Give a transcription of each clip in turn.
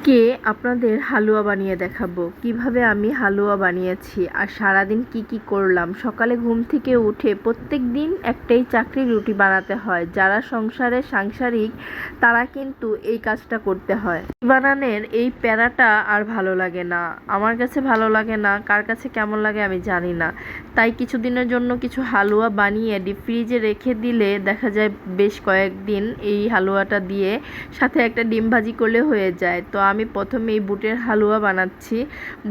আজকে আপনাদের হালুয়া বানিয়ে দেখাবো কিভাবে আমি হালুয়া বানিয়েছি আর সারাদিন কি করলাম। সকালে ঘুম থেকে উঠে প্রত্যেক দিন একটাই চাকরির রুটি বানাতে হয়। যারা সংসারে সাংসারিক তারা কিন্তু এই কাজটা করতে হয়। বানানোর এই প্যারাটা আর ভালো লাগে না, আমার কাছে ভালো লাগে না, কার কাছে কেমন লাগে আমি জানি না। তাই কিছুদিনের জন্য কিছু হালুয়া বানিয়ে ডিপ ফ্রিজে রেখে দিলে দেখা যায় বেশ কয়েকদিন এই হালুয়াটা দিয়ে সাথে একটা ডিম ভাজি করলে হয়ে যায়। তো আমি প্রথমে এই বুটের হালুয়া বানাচ্ছি।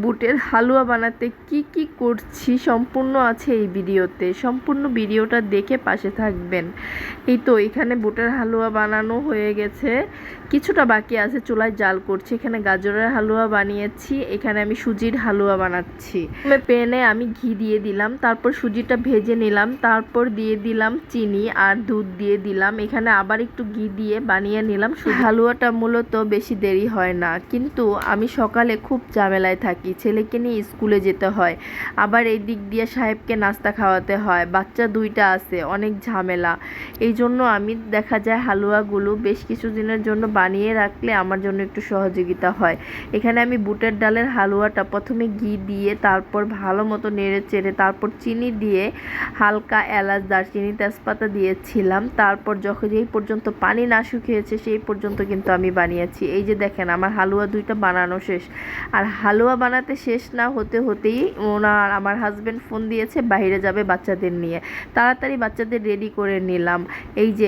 বুটের হালুয়া বানাতে কি করছি সম্পূর্ণ আছে এই ভিডিওতে, সম্পূর্ণ ভিডিওটা দেখে পাশে থাকবেন। এই তো এখানে বুটের হালুয়া বানানো হয়ে গেছে, কিছুটা বাকি আছে, চুলায় জাল করছি। এখানে গাজরের হালুয়া বানিয়েছি, এখানে আমি সুজির হালুয়া বানাচ্ছি। প্যানে আমি ঘি দিয়ে দিলাম, তারপর সুজিটা ভেজে নিলাম, তারপর দিয়ে দিলাম চিনি আর দুধ দিয়ে দিলাম। এখানে আবার একটু ঘি দিয়ে বানিয়ে নিলাম। হালুয়াটা মূলত বেশি দেরি হয় না, কিন্তু আমি সকালে খুব ঝামেলায় থাকি, ছেলেকে নিয়ে স্কুলে যেতে হয়, আবার এই দিক দিয়ে সাহেবকে নাস্তা খাওয়াতে হয়, বাচ্চা দুইটা আছে, অনেক ঝামেলা। এই জন্য আমি দেখা যায় হালুয়াগুলো বেশ কিছু দিনের জন্য বানিয়ে রাখলে আমার জন্য একটু সহযোগিতা হয়। এখানে আমি বুটের ডালের হালুয়াটা প্রথমে ঘি দিয়ে তারপর ভালো মতো নেড়ে চেড়ে তারপর চিনি দিয়ে হালকা এলাচ দারচিনি তেজপাতা দিয়েছিলাম। তারপর যখন যেই পর্যন্ত পানি না শুকিয়েছে সেই পর্যন্ত কিন্তু আমি বানিয়েছি। এই যে দেখেন আমার হালুয়া দুইটা বানানো শেষ। আর হালুয়া বানাতে শেষ না হতে হতেই আমার হাজব্যান্ড ফোন দিয়েছে, বাইরে যাবে বাচ্চাদের নিয়ে। তাড়াতাড়ি বাচ্চাদের রেডি করে নিলাম। এই যে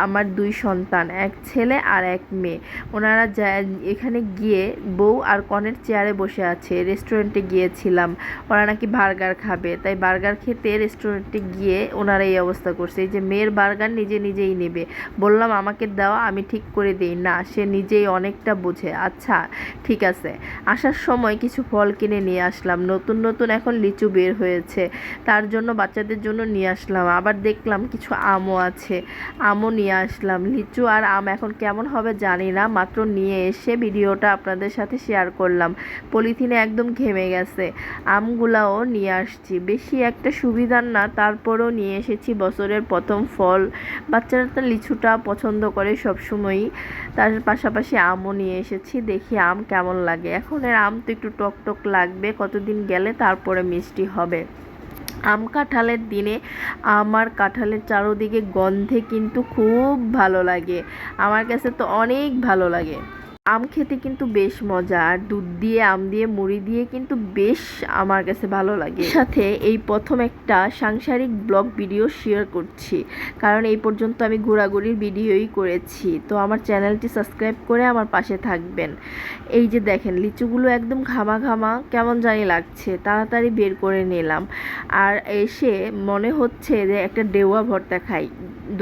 আমার দুই সন্তান, এক ছেলে আর এক মেয়ে। ওনারা এখানে গিয়ে বউ আর কনের চেয়ারে বসে আছে। রেস্টুরেন্টে গিয়েছিলাম, ওরা নাকি বার্গার খাবে, তাই বার্গার খেতে রেস্টুরেন্টে গিয়ে ওনারা এই অবস্থা করছে। এই যে মেয়ের বার্গার নিজেই নেবে, বললাম আমাকে দেওয়া, আমি ঠিক করে দিই না, সে নিজেই অনেকটা বোঝে। আচ্ছা ঠিক আছে। আসার সময় কিছু ফল কিনে নিয়ে আসলাম, নতুন এখন লিচু বের হয়েছে, তার জন্য বাচ্চাদের জন্য নিয়ে আসলাম। আবার দেখলাম কিছু আমও আছে, আমও নিয়ে আসলাম। লিচু আর আম এখন কেমন হবে জানি না, মাত্র নিয়ে এসে ভিডিওটা আপনাদের সাথে শেয়ার করলাম। পলিথিনে একদম ঘেমে গেছে। আমগুলাও নিয়ে আসছি, বেশি একটা সুবিধার না, তারপরও নিয়ে এসেছি বছরের প্রথম ফল। বাচ্চারা তো লিচুটা পছন্দ করে সবসময়ই, তার পাশাপাশি আমও নিয়ে এসেছি। দেখি আম কেমন লাগে। এখন এর আম তো একটু টক লাগবে, কতদিন গেলে তারপরে মিষ্টি হবে। আম কাঁঠালের দিনে আমার কাঁঠালের চারোদিকে গন্ধে কিন্তু খুব ভালো লাগে, আমার কাছে তো অনেক ভালো লাগে। আম খেতে কিন্তু বেশ মজা, আর দুধ দিয়ে আম দিয়ে মুড়ি দিয়ে কিন্তু বেশ আমার কাছে ভালো লাগে। সাথে এই প্রথম একটা সাংসারিক ব্লগ ভিডিও শেয়ার করছি, কারণ এই পর্যন্ত আমি ঘোরাঘুরির ভিডিওই করেছি। তো আমার চ্যানেলটি সাবস্ক্রাইব করে আমার পাশে থাকবেন। এই যে দেখেন লিচুগুলো একদম ঘামা কেমন জানি লাগছে, তাড়াতাড়ি বের করে নিলাম। আর এসে মনে হচ্ছে যে একটা ডেউয়া ভর্তা খাই,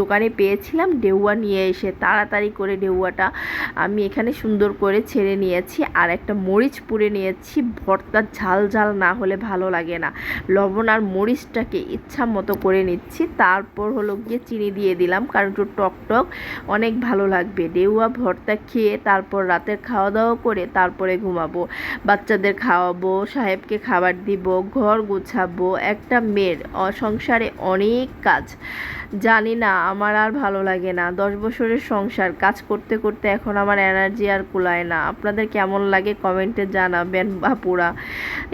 দোকানে পেয়েছিলাম ডেউয়া নিয়ে এসে তাড়াতাড়ি করে ডেউয়াটা আমি এখানে সুন্দর করে ছেড়ে নিয়েছি, আর একটা মরিচ পুড়ে নিয়েছি। ভর্তা ঝাল না হলে ভালো লাগে না, লবণ আর মরিচটাকে ইচ্ছা মতো করে নিচ্ছি। তারপর হলো গিয়ে চিনি দিয়ে দিলাম, কারণ একটু টক অনেক ভালো লাগবে। ডেউয়া ভর্তা খেয়ে তারপর রাতের খাওয়া দাওয়া করে তারপরে ঘুমাবো, বাচ্চাদের খাওয়াবো, সাহেবকে খাবার দিব, ঘর গোছাবো। একটা মেয়ের সংসারে অনেক কাজ, জানি না আমার আর ভালো লাগে না। 10 বছরের সংসার, কাজ করতে করতে এখন আমার এনার্জি আর কুলায় না। আপনাদের কেমন লাগে কমেন্টে জানাবেন বাপুরা।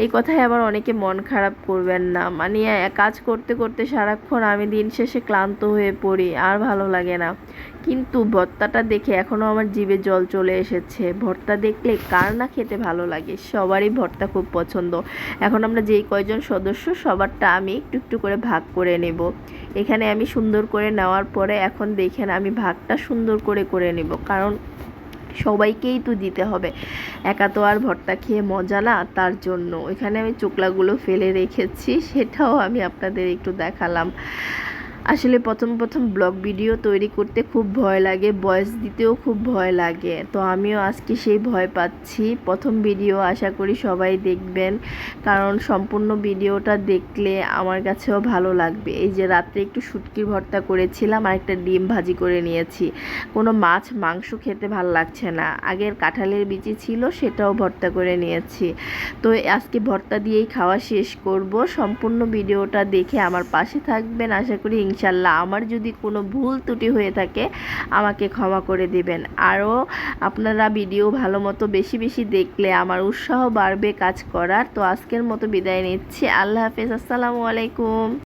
এই কথায় আবার অনেকে মন খারাপ করবেন না, মানে কাজ করতে করতে সারাক্ষণ আমি দিন শেষে ক্লান্ত হয়ে পড়ি, আর ভালো লাগে না। কিন্তু ভর্তাটা দেখে এখনও আমার জিভে জল চলে এসেছে। ভর্তা দেখলে কার না খেতে ভালো লাগে, সবারই ভর্তা খুব পছন্দ। এখন আমরা যেই কয়জন সদস্য সবারটা আমি একটু করে ভাগ করে নেব। এখানে আমি সুন্দর করে নেওয়ার পরে এখন দেখেন আমি ভাগটা সুন্দর করে নেব, কারণ সবাইকেই তো দিতে হবে, একা তো আর ভর্তা খেয়ে মজা না, তার জন্য। এখানে আমি চোকলাগুলো ফেলে রেখেছি, সেটাও আমি আপনাদের একটু দেখালাম। আসলে প্রথম ব্লগ ভিডিও তৈরি করতে খুব ভয় লাগে, ভয়েস দিতেও খুব ভয় লাগে। তো আমিও আজকে সেই ভয় পাচ্ছি। প্রথম ভিডিও, আশা করি সবাই দেখবেন, কারণ সম্পূর্ণ ভিডিওটা দেখলে আমার কাছেও ভালো লাগবে। এই যে রাত্রে একটু শুটকির ভর্তা করেছিলাম আর একটা ডিম ভাজি করে নিয়েছি। কোনো মাছ মাংস খেতে ভালো লাগছে না, আগের কাঁঠালের বিচি ছিল সেটাও ভর্তা করে নিয়েছি। তো আজকে ভর্তা দিয়েই খাওয়া শেষ করব। সম্পূর্ণ ভিডিওটা দেখে আমার পাশে থাকবেন, আশা করি ইনশাল্লাহ। আমার যদি কোনো ভুল ত্রুটি হয়ে থাকে আমাকে ক্ষমা করে দিবেন। আরও আপনারা ভিডিও ভালো মতো বেশি বেশি দেখলে আমার উৎসাহ বাড়বে কাজ করার। তো আজকের মতো বিদায় নিচ্ছি। আল্লাহ হাফেজ। আসসালামু আলাইকুম।